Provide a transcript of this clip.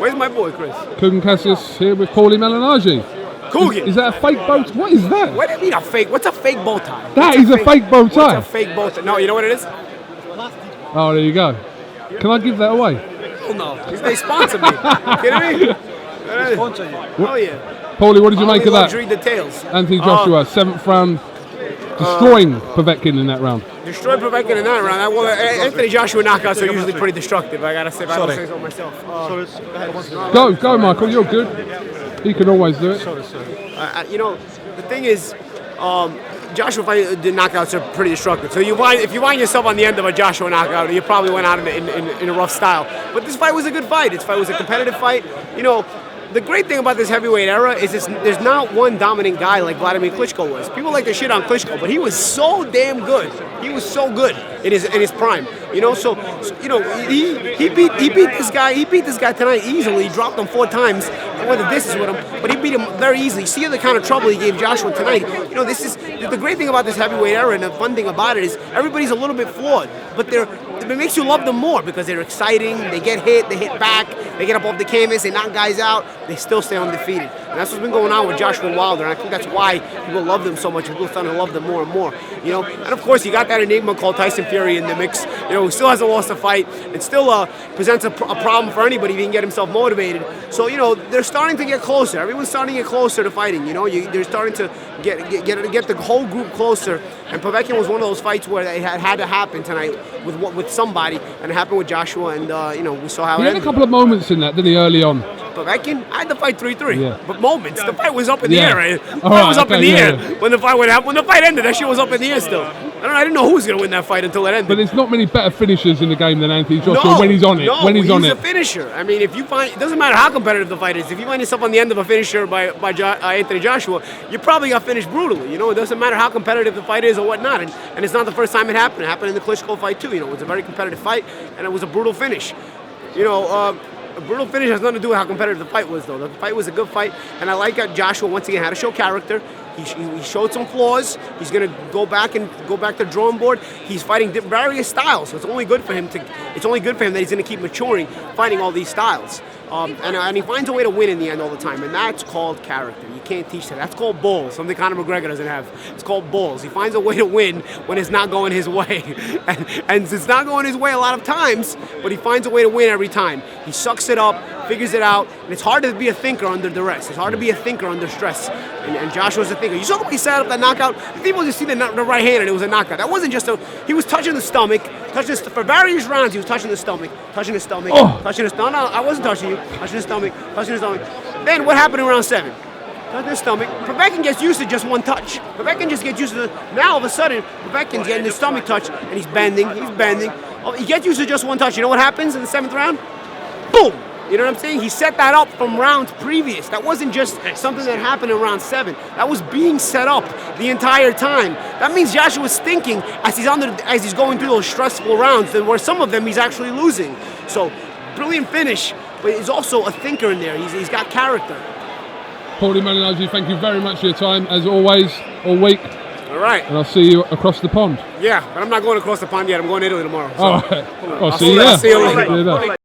Where's my boy, Chris? Kugan Cassius here with Paulie Malingnagggi. Kugan. Is that a fake bow tie? What is that? What do you mean a fake? What's a fake bow tie? That is a fake bow tie. What's a fake bow tie? No, you know what it is? Oh, there you go. Can I give that away? Hell no. They sponsor me. Kidding me? Sponsor you. Oh yeah. Paulie, what did you make of that? Luxury details. Anthony Joshua, 7th round, destroying Povetkin in that round. Destroyed Povetkin in that round. Well, Anthony Joshua knockouts are usually pretty destructive. I gotta say, if I don't say so myself. Go, Michael. You're good. He can always do it. You know, the thing is, Joshua fight, the knockouts are pretty destructive. So if you find yourself on the end of a Joshua knockout, you probably went out in a rough style. But this fight was a good fight. This fight was a competitive fight. You know, the great thing about this heavyweight era is there's not one dominant guy like Vladimir Klitschko was. People like to shit on Klitschko, but he was so damn good. He was so good in his prime. You know, so you know he beat this guy. He beat this guy tonight easily. He dropped him 4 times. I went the distance with him, but he beat him very easily. See the kind of trouble he gave Joshua tonight. You know, this is the great thing about this heavyweight era, and the fun thing about it is everybody's a little bit flawed, but it makes you love them more because they're exciting. They get hit, they hit back, they get up off the canvas, they knock guys out, they still stay undefeated. And that's what's been going on with Joshua Wilder, and I think that's why people love them so much. People are starting to love them more and more. You know, and of course you got that enigma called Tyson Fury in the mix. You know, who still hasn't lost a fight. It still presents a problem for anybody if he can get himself motivated. So you know, they're starting to get closer. Everyone's starting to get closer to fighting. You know, they're starting to get the whole group closer. And Povetkin was one of those fights where it had to happen tonight with somebody, and it happened with Joshua. And you know, we saw how he it had ended. a couple of moments in that, didn't he, early on? Povetkin, I had the fight 3-3, Yeah. but moments. The fight was up in the air. Right? The All fight right, was up in the okay, air yeah. when the fight went out. When the fight ended, that shit was up in the air still. I didn't know who was going to win that fight until it ended. But there's not many better finishers in the game than Anthony Joshua when he's on it. No, when he's on a it. finisher. I mean, if you find, it doesn't matter how competitive the fight is. If you find yourself on the end of a finisher by Anthony Joshua, you probably got finished brutally. You know, it doesn't matter how competitive the fight is or whatnot. And it's not the first time it happened. It happened in the Klitschko fight too. You know, it was a very competitive fight, and it was a brutal finish. You know, a brutal finish has nothing to do with how competitive the fight was, though. The fight was a good fight, and I like that Joshua once again had to show character. He showed some flaws. He's going to go back to the drawing board. He's fighting various styles, so it's only good for him that he's going to keep maturing, fighting all these styles. And he finds a way to win in the end all the time, and that's called character. You can't teach that. That's called balls, something Conor McGregor doesn't have. It's called balls. He finds a way to win when it's not going his way. and it's not going his way a lot of times, but he finds a way to win every time. He sucks it up, figures it out, and it's hard to be a thinker under duress. It's hard to be a thinker under stress. And Joshua's a thinker. You saw the way he set up that knockout? People just see the right hand and it was a knockout. That wasn't just he was touching the stomach, for various rounds he was touching the stomach, touching the stomach, touching the stomach. No, I wasn't touching you. Touching the stomach, touching the stomach. Then what happened in round 7? Touching the stomach. Povetkin gets used to just one touch. Povetkin just gets used to now all of a sudden, Povetkin's getting his stomach touch and he's bending. Oh, he gets used to just one touch. You know what happens in the 7th round? Boom! You know what I'm saying? He set that up from rounds previous. That wasn't just something that happened in round 7. That was being set up the entire time. That means Joshua's thinking as he's going through those stressful rounds, where some of them he's actually losing. So, brilliant finish, but he's also a thinker in there. He's got character. Paulie Malingnagggi, thank you very much for your time, as always, all week. All right. And I'll see you across the pond. Yeah, but I'm not going across the pond yet. I'm going to Italy tomorrow. So. All right. I'll see you there. See you later.